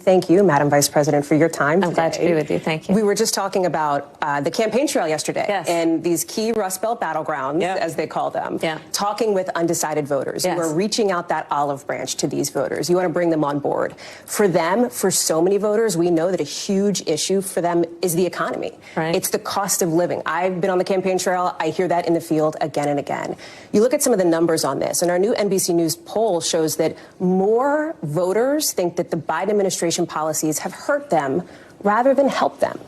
Thank you, Madam Vice President, for your time today. I'm glad to be with you. Thank you. We were just talking about the campaign trail yesterday. Yes. And these key Rust Belt battlegrounds, as they call them, talking with undecided voters. Yes. You are reaching out that olive branch to these voters. You want to bring them on board. For them, for so many voters, we know that a huge issue for them is the economy. Right. It's the cost of living. I've been on the campaign trail. I hear that in the field again and again. You look at some of the numbers on this, and our new NBC News poll shows that more voters think that the Biden administration policies have hurt them rather than help them.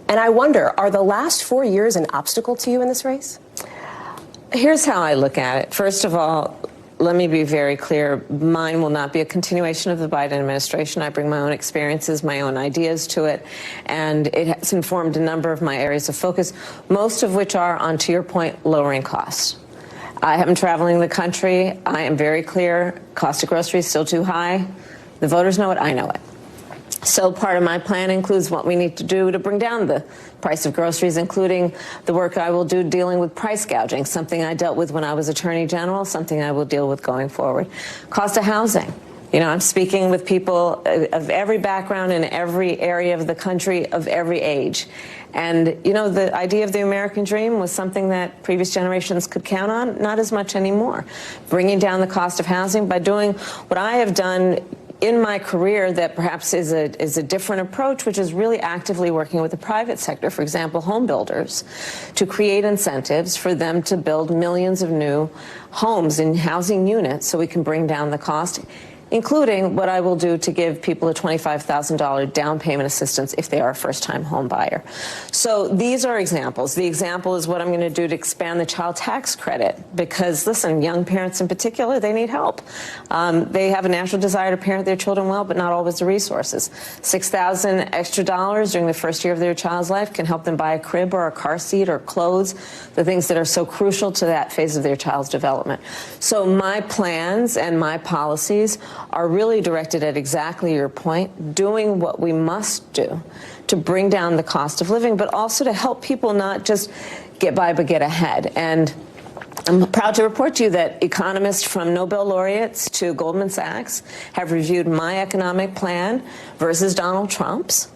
And I wonder, are the last 4 years an obstacle to you in this race? Here's how I look at it. First of all, let me be very clear. Mine will not be a continuation of the Biden administration. I bring my own experiences, my own ideas to it, and it has informed a number of my areas of focus, most of which are, on, to your point, lowering costs. I am traveling the country. I am very clear. Cost of groceries is still too high. The voters know it. I know it. So part of my plan includes what we need to do to bring down the price of groceries, including the work I will do dealing with price gouging, something I dealt with when I was Attorney General, something I will deal with going forward. Cost of housing. You know, I'm speaking with people of every background in every area of the country, of every age. And, you know, the idea of the American dream was something that previous generations could count on, not as much anymore. Bringing down the cost of housing by doing what I have done in my career that perhaps is a different approach, which is really actively working with the private sector, for example, home builders, to create incentives for them to build millions of new homes in housing units so we can bring down the cost, including what I will do to give people a $25,000 down payment assistance if they are a first-time home buyer. So these are examples. The example is what I'm going to do to expand the child tax credit because, listen, young parents in particular, they need help. They have a natural desire to parent their children well, but not always the resources. $6,000 extra during the first year of their child's life can help them buy a crib or a car seat or clothes, the things that are so crucial to that phase of their child's development. So my plans and my policies are really directed at exactly your point, doing what we must do to bring down the cost of living, but also to help people not just get by, but get ahead. And I'm proud to report to you that economists from Nobel laureates to Goldman Sachs have reviewed my economic plan versus Donald Trump's,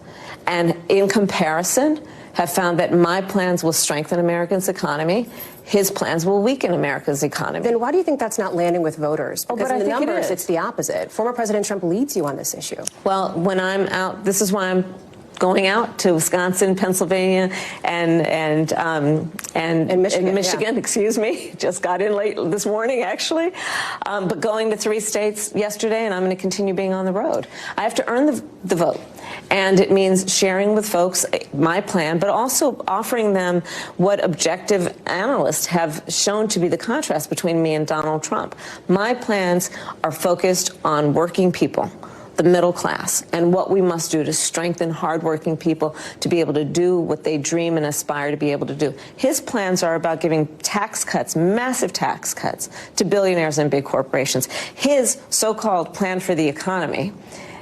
and in comparison have found that my plans will strengthen America's economy. His plans will weaken America's economy. Then why do you think that's not landing with voters? Because but in the I think numbers, it's the opposite. Former President Trump leads you on this issue. Well, when I'm out, this is why I'm going out to Wisconsin, Pennsylvania, and Michigan, excuse me. Just got in late this morning, actually. But going to 3 states yesterday, and I'm going to continue being on the road. I have to earn the vote. And it means sharing with folks my plan, but also offering them what objective analysts have shown to be the contrast between me and Donald Trump. My plans are focused on working people, the middle class, and what we must do to strengthen hardworking people to be able to do what they dream and aspire to be able to do. His plans are about giving tax cuts, massive tax cuts, to billionaires and big corporations. His so-called plan for the economy,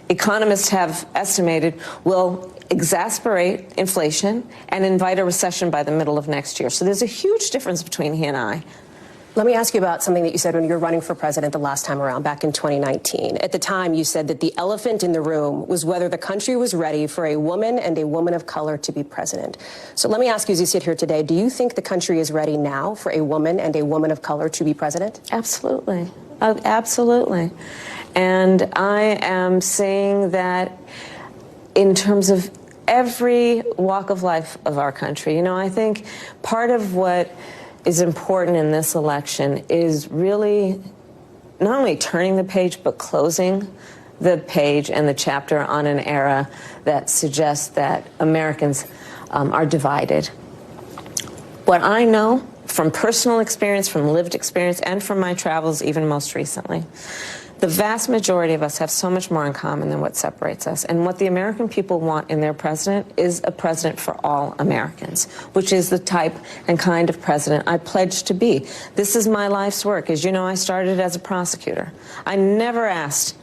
economists have estimated, will exacerbate inflation and invite a recession by the middle of next year. So there's a huge difference between he and I. Let me ask you about something that you said when you were running for president the last time around, back in 2019. At the time, you said that the elephant in the room was whether the country was ready for a woman and a woman of color to be president. So let me ask you, as you sit here today, do you think the country is ready now for a woman and a woman of color to be president? Absolutely. Absolutely. And I am saying that in terms of every walk of life of our country. You know, I think part of what is important in this election is really not only turning the page, but closing the page and the chapter on an era that suggests that Americans are divided. What I know from personal experience, from lived experience, and from my travels even most recently, the vast majority of us have so much more in common than what separates us. And what the American people want in their president is a president for all Americans, which is the type and kind of president I pledge to be. This is my life's work. As you know, I started as a prosecutor. I never asked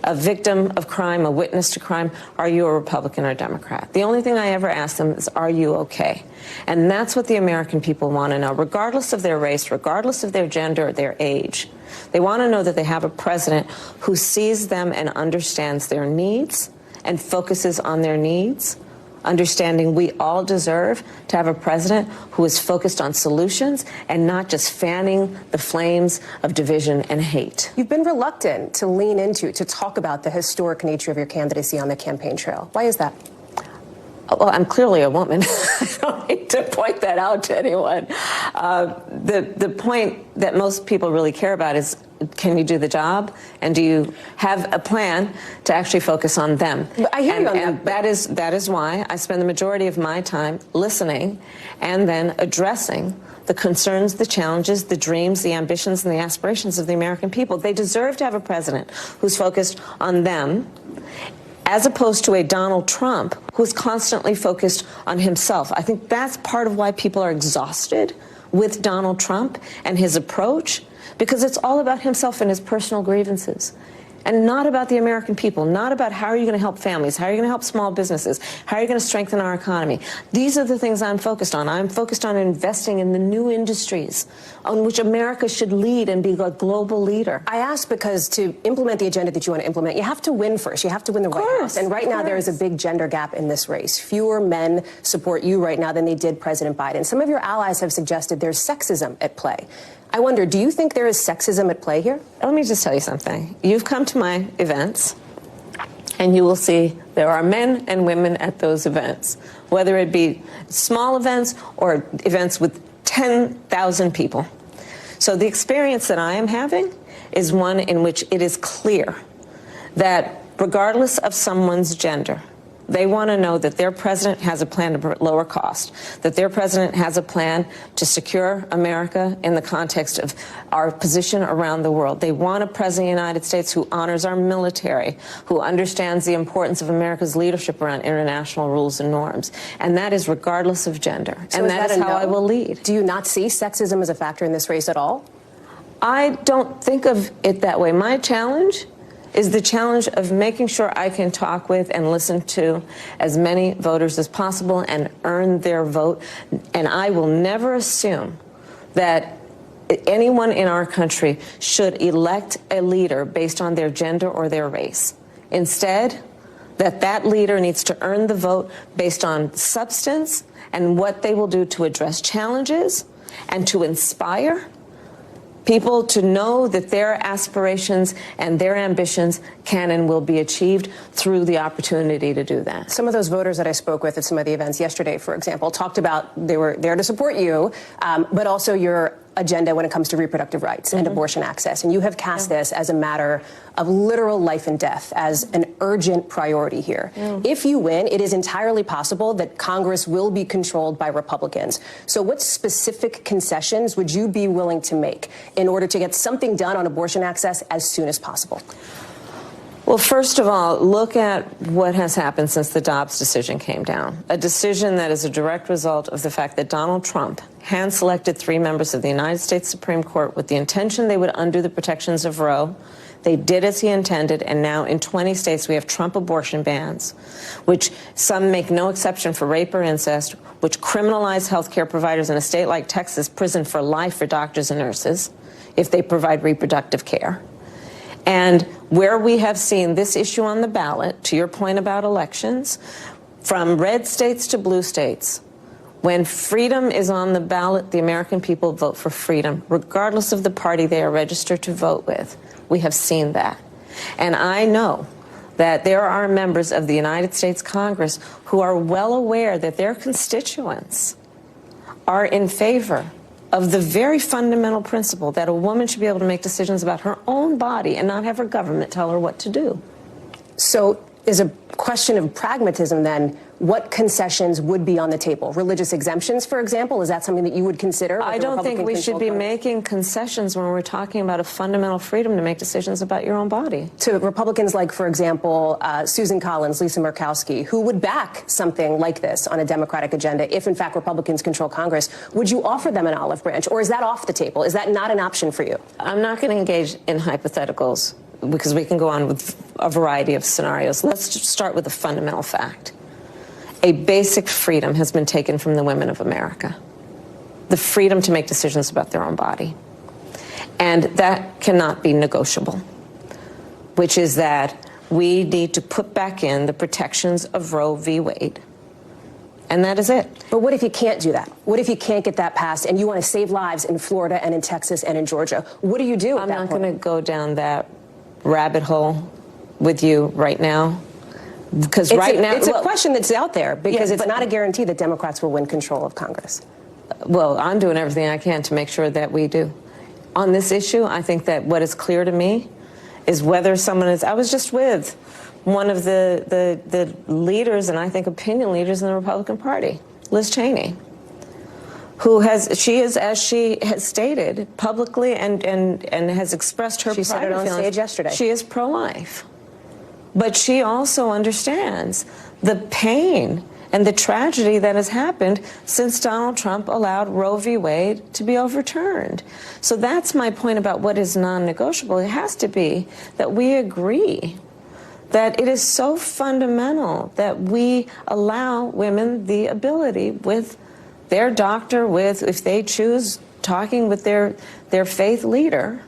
a victim of crime, a witness to crime, are you a Republican or Democrat? The only thing I ever asked them is, are you okay? And that's what the American people want to know, regardless of their race, regardless of their gender or their age. They want to know that they have a president who sees them and understands their needs and focuses on their needs, understanding we all deserve to have a president who is focused on solutions and not just fanning the flames of division and hate. You've been reluctant to lean into, to talk about the historic nature of your candidacy on the campaign trail. Why is that? Well, I'm clearly a woman. I don't need to point that out to anyone. The point that most people really care about is, can you do the job? And do you have a plan to actually focus on them? I hear you on that. And that is why I spend the majority of my time listening and then addressing the concerns, the challenges, the dreams, the ambitions, and the aspirations of the American people. They deserve to have a president who's focused on them, as opposed to a Donald Trump who's constantly focused on himself. I think that's part of why people are exhausted with Donald Trump and his approach, because it's all about himself and his personal grievances, and not about the American people, not about how are you going to help families, how are you going to help small businesses, how are you going to strengthen our economy. These are the things I'm focused on. I'm focused on investing in the new industries on which America should lead and be a global leader. I ask because to implement the agenda that you want to implement, you have to win first. You have to win the White House. And right now there is a big gender gap in this race. Fewer men support you right now than they did President Biden. Some of your allies have suggested there's sexism at play. I wonder, do you think there is sexism at play here? Let me just tell you something. You've come to my events, and you will see there are men and women at those events, whether it be small events or events with 10,000 people. So the experience that I am having is one in which it is clear that regardless of someone's gender, they want to know that their president has a plan to lower cost, that their president has a plan to secure America in the context of our position around the world. They want a president of the United States who honors our military, who understands the importance of America's leadership around international rules and norms. And that is regardless of gender. So and that is how I will lead. Do you not see sexism as a factor in this race at all? I don't think of it that way. My challenge is the challenge of making sure I can talk with and listen to as many voters as possible and earn their vote. And I will never assume that anyone in our country should elect a leader based on their gender or their race. Instead, that leader needs to earn the vote based on substance and what they will do to address challenges and to inspire people to know that their aspirations and their ambitions can and will be achieved through the opportunity to do that. Some of those voters that I spoke with at some of the events yesterday, for example, talked about they were there to support you, but also your agenda when it comes to reproductive rights and abortion access. And you have cast this as a matter of literal life and death, as an urgent priority here. If you win, it is entirely possible that Congress will be controlled by Republicans. So what specific concessions would you be willing to make in order to get something done on abortion access as soon as possible? Well, first of all, look at what has happened since the Dobbs decision came down, a decision that is a direct result of the fact that Donald Trump hand-selected 3 members of the United States Supreme Court with the intention they would undo the protections of Roe. They did as he intended, and now in 20 states we have Trump abortion bans, which some make no exception for rape or incest, which criminalize health care providers in a state like Texas, prison for life for doctors and nurses if they provide reproductive care. And where we have seen this issue on the ballot, to your point about elections, from red states to blue states, when freedom is on the ballot, the American people vote for freedom, regardless of the party they are registered to vote with. We have seen that. And I know that there are members of the United States Congress who are well aware that their constituents are in favor of the very fundamental principle that a woman should be able to make decisions about her own body and not have her government tell her what to do. So is a question of pragmatism then, what concessions would be on the table? Religious exemptions, for example, is that something that you would consider? I don't think we should be making concessions when we're talking about a fundamental freedom to make decisions about your own body. To Republicans like, for example, Susan Collins, Lisa Murkowski, who would back something like this on a Democratic agenda if, in fact, Republicans control Congress, would you offer them an olive branch, or is that off the table? Is that not an option for you? I'm not going to engage in hypotheticals, because we can go on with a variety of scenarios. Let's just start with a fundamental fact. A basic freedom has been taken from the women of America, the freedom to make decisions about their own body. And that cannot be negotiable, which is that we need to put back in the protections of Roe v. Wade. And that is it. But what if you can't do that? What if you can't get that passed and you want to save lives in Florida and in Texas and in Georgia? What do you do at that point? I'm not going to go down that rabbit hole with you right now. Because right now... It's a question that's out there, because it's not a guarantee that Democrats will win control of Congress. Well, I'm doing everything I can to make sure that we do. On this issue, I think that what is clear to me is whether someone is... I was just with one of the leaders, and I think opinion leaders in the Republican Party, Liz Cheney, who she is, as she has stated publicly and has expressed her private feelings. She said it on stage yesterday. She is pro-life. But she also understands the pain and the tragedy that has happened since Donald Trump allowed Roe v. Wade to be overturned. So that's my point about what is non-negotiable. It has to be that we agree that it is so fundamental that we allow women the ability, with their doctor, if they choose, talking with their faith leader,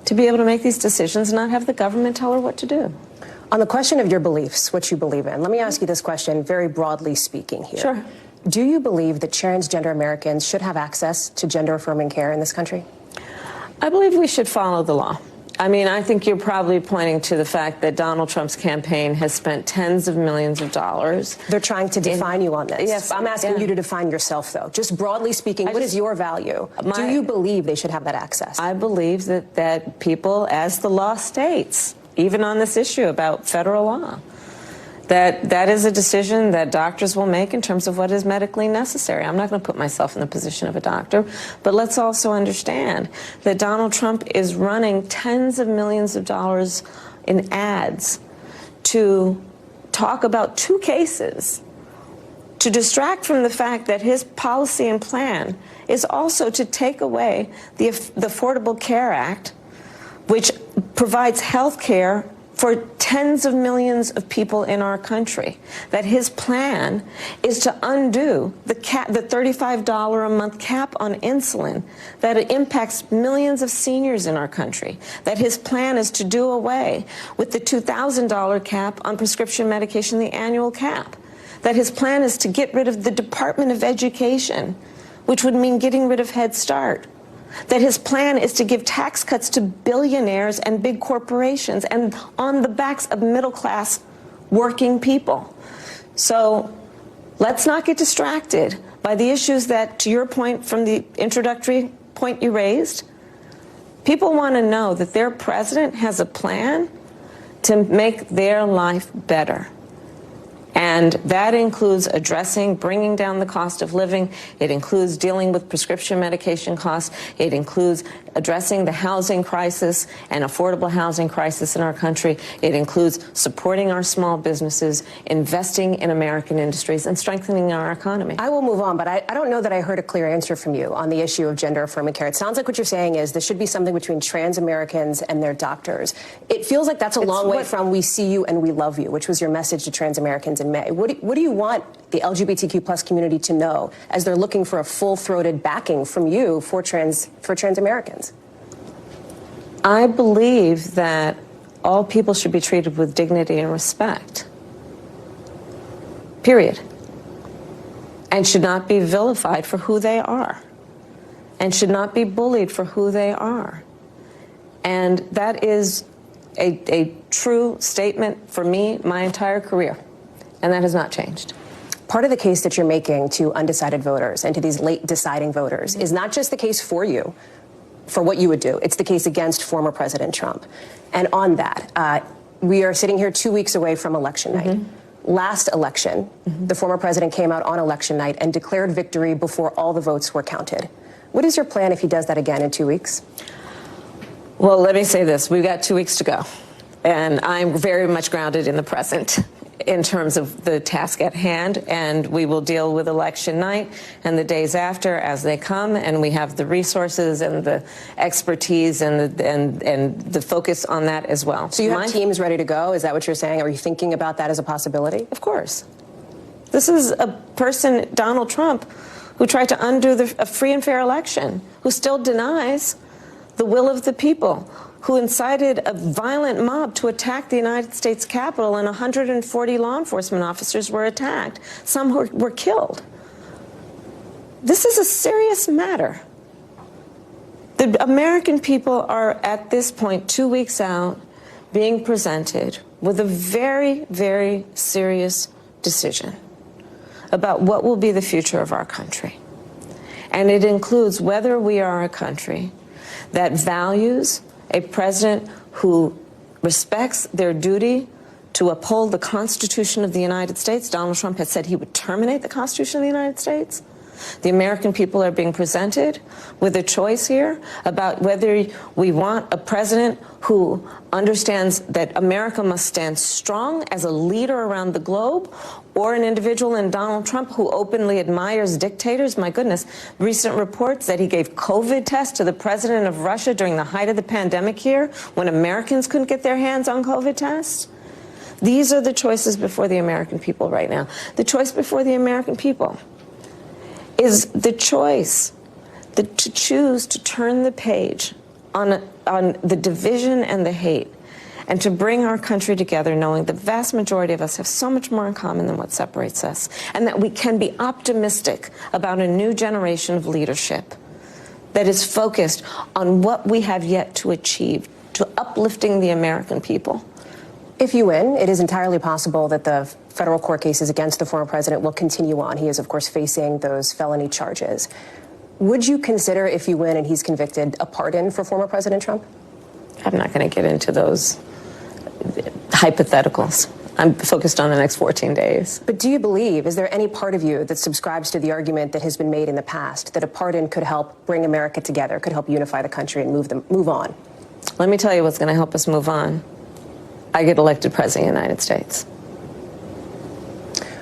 to be able to make these decisions and not have the government tell her what to do. On the question of your beliefs, what you believe in, let me ask you this question, very broadly speaking here. Sure. Do you believe that transgender Americans should have access to gender-affirming care in this country? I believe we should follow the law. I mean, I think you're probably pointing to the fact that Donald Trump's campaign has spent tens of millions of dollars. They're trying to define you on this. Yes, I'm asking you to define yourself, though. Just broadly speaking, what is your value? Do you believe they should have that access? I believe that people, as the law states, even on this issue about federal law, that is a decision that doctors will make in terms of what is medically necessary. I'm not going to put myself in the position of a doctor, but let's also understand that Donald Trump is running tens of millions of dollars in ads to talk about two cases, to distract from the fact that his policy and plan is also to take away the Affordable Care Act, which provides health care for tens of millions of people in our country. That his plan is to undo the $35 a month cap on insulin, that it impacts millions of seniors in our country. That his plan is to do away with the $2,000 cap on prescription medication, the annual cap. That his plan is to get rid of the Department of Education, which would mean getting rid of Head Start. That his plan is to give tax cuts to billionaires and big corporations and on the backs of middle-class working people. So let's not get distracted by the issues that, to your point from the introductory point you raised, people want to know that their president has a plan to make their life better. And that includes bringing down the cost of living. It includes dealing with prescription medication costs. It includes addressing the housing crisis and affordable housing crisis in our country. It includes supporting our small businesses, investing in American industries, and strengthening our economy. I will move on, but I don't know that I heard a clear answer from you on the issue of gender-affirming care. It sounds like what you're saying is there should be something between trans Americans and their doctors. It feels like that's a long way from "we see you and we love you," which was your message to trans Americans in May. What do you want the LGBTQ plus community to know as they're looking for a full-throated backing from you for trans Americans? I believe that all people should be treated with dignity and respect. Period. And should not be vilified for who they are. And should not be bullied for who they are. And that is a true statement for me my entire career. And that has not changed. Part of the case that you're making to undecided voters and to these late deciding voters is not just the case for you, for what you would do. It's the case against former President Trump. And on that, we are sitting here 2 weeks away from election night. Last election, the former president came out on election night and declared victory before all the votes were counted. What is your plan if he does that again in 2 weeks? Well, let me say this. We've got 2 weeks to go. And I'm very much grounded in the present in terms of the task at hand, and we will deal with election night and the days after as they come, and we have the resources and the expertise and the focus on that as well. So you have teams ready to go? Is that what you're saying? Are you thinking about that as a possibility? Of course. This is a person, Donald Trump, who tried to undo a free and fair election, who still denies the will of the people, who incited a violent mob to attack the United States Capitol, and 140 law enforcement officers were attacked. Some were killed. This is a serious matter. The American people are, at this point, 2 weeks out, being presented with a very, very serious decision about what will be the future of our country. And it includes whether we are a country that values a president who respects their duty to uphold the Constitution of the United States. Donald Trump has said he would terminate the Constitution of the United States. The American people are being presented with a choice here about whether we want a president who understands that America must stand strong as a leader around the globe, or an individual in Donald Trump who openly admires dictators. My goodness, recent reports that he gave COVID tests to the president of Russia during the height of the pandemic here, when Americans couldn't get their hands on COVID tests. These are the choices before the American people right now. The choice before the American people is the choice to choose to turn the page on the division and the hate, and to bring our country together, knowing the vast majority of us have so much more in common than what separates us, and that we can be optimistic about a new generation of leadership that is focused on what we have yet to achieve, to uplifting the American people. If you win, it is entirely possible that the federal court cases against the former president will continue on. He is, of course, facing those felony charges. Would you consider, if you win and he's convicted, a pardon for former President Trump? I'm not going to get into those hypotheticals. I'm focused on the next 14 days. But do you believe, is there any part of you that subscribes to the argument that has been made in the past that a pardon could help bring America together, could help unify the country and move on? Let me tell you what's going to help us move on. I get elected president of the United States.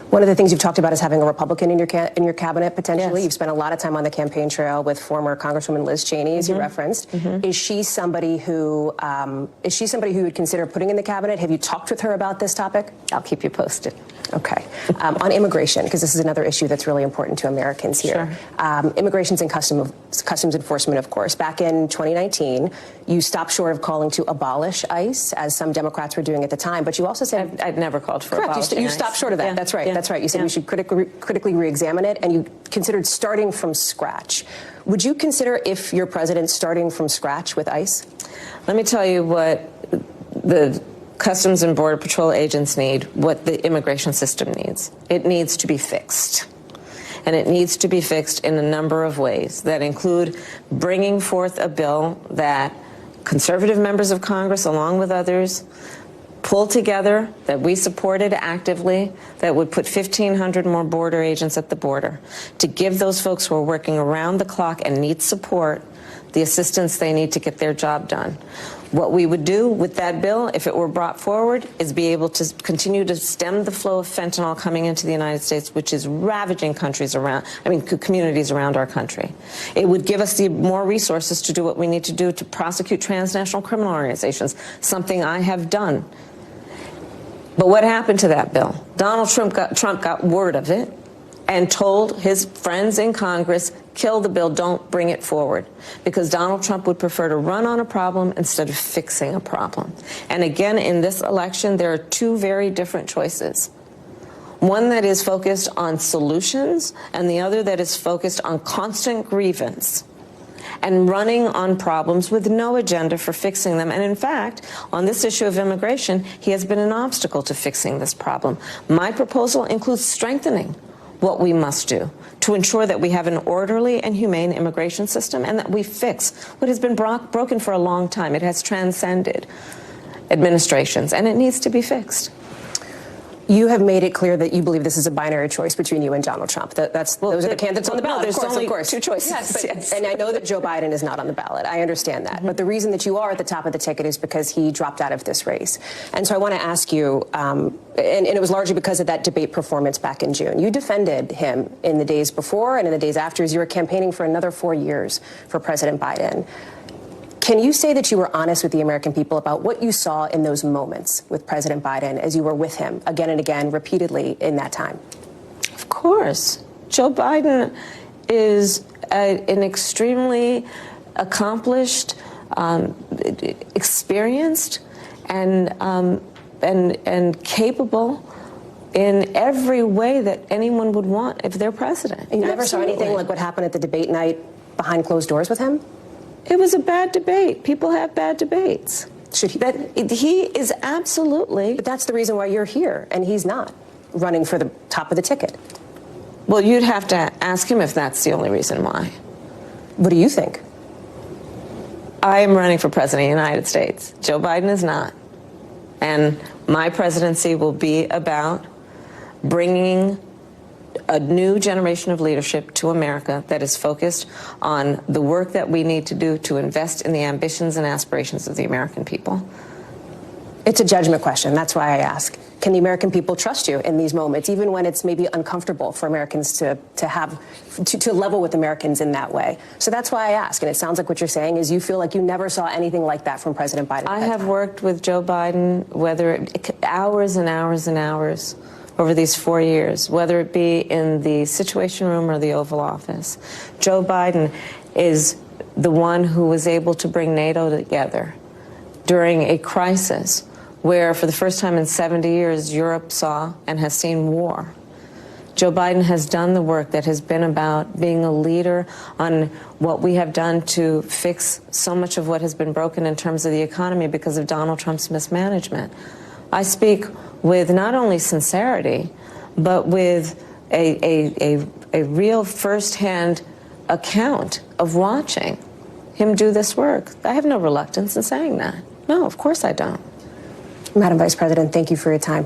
One of the things you've talked about is having a Republican in your cabinet, potentially. Yes. You've spent a lot of time on the campaign trail with former Congresswoman Liz Cheney, as you referenced. Is she somebody who you would consider putting in the cabinet? Have you talked with her about this topic? I'll keep you posted. Okay. On immigration, because this is another issue that's really important to Americans here. Sure. Immigration's and customs enforcement, of course. Back in 2019, you stopped short of calling to abolish ICE, as some Democrats were doing at the time. But you also said... I've never called for correct, you stopped short of that. Yeah. That's right. Yeah. That's right. You said we should critically re-examine it, and you considered starting from scratch. Would you consider, if you're president, starting from scratch with ICE? Let me tell you what the Customs and Border Patrol agents need, what the immigration system needs. It needs to be fixed. And it needs to be fixed in a number of ways that include bringing forth a bill that conservative members of Congress, along with others, pulled together, that we supported actively, that would put 1,500 more border agents at the border, to give those folks who are working around the clock and need support the assistance they need to get their job done. What we would do with that bill, if it were brought forward, is be able to continue to stem the flow of fentanyl coming into the United States, which is ravaging communities around our country. It would give us the more resources to do what we need to do to prosecute transnational criminal organizations, something I have done. But what happened to that bill? Donald Trump got word of it and told his friends in Congress, kill the bill, don't bring it forward, because Donald Trump would prefer to run on a problem instead of fixing a problem. And again, in this election, there are two very different choices. One that is focused on solutions, and the other that is focused on constant grievance and running on problems with no agenda for fixing them. And in fact, on this issue of immigration, he has been an obstacle to fixing this problem. My proposal includes strengthening what we must do to ensure that we have an orderly and humane immigration system, and that we fix what has been broken for a long time. It has transcended administrations, and it needs to be fixed. You have made it clear that you believe this is a binary choice between you and Donald Trump. Those are the candidates on the ballot. There's only two choices. Yes, yes. And I know that Joe Biden is not on the ballot. I understand that. But the reason that you are at the top of the ticket is because he dropped out of this race. And so I want to ask you, and it was largely because of that debate performance back in June. You defended him in the days before and in the days after, as you were campaigning for another 4 years for President Biden. Can you say that you were honest with the American people about what you saw in those moments with President Biden as you were with him again and again, repeatedly in that time? Of course. Joe Biden is an extremely accomplished, experienced and capable in every way that anyone would want if they're president. And you never saw anything like what happened at the debate night behind closed doors with him? It was a bad debate. People have bad debates. Should he? He is absolutely. But that's the reason why you're here, and he's not running for the top of the ticket. Well, you'd have to ask him if that's the only reason why. What do you think? I am running for president of the United States. Joe Biden is not. And my presidency will be about bringing a new generation of leadership to America that is focused on the work that we need to do to invest in the ambitions and aspirations of the American people. It's a judgment question. That's why I ask. Can the American people trust you in these moments, even when it's maybe uncomfortable for Americans to level with Americans in that way? So that's why I ask. And it sounds like what you're saying is you feel like you never saw anything like that from President Biden. I have worked with Joe Biden, hours and hours and hours over these 4 years, whether it be in the Situation Room or the Oval Office. Joe Biden is the one who was able to bring NATO together during a crisis where, for the first time in 70 years, Europe saw and has seen war. Joe Biden has done the work that has been about being a leader on what we have done to fix so much of what has been broken in terms of the economy because of Donald Trump's mismanagement. I speak with not only sincerity, but with a real firsthand account of watching him do this work. I have no reluctance in saying that. No, of course I don't. Madam Vice President, thank you for your time.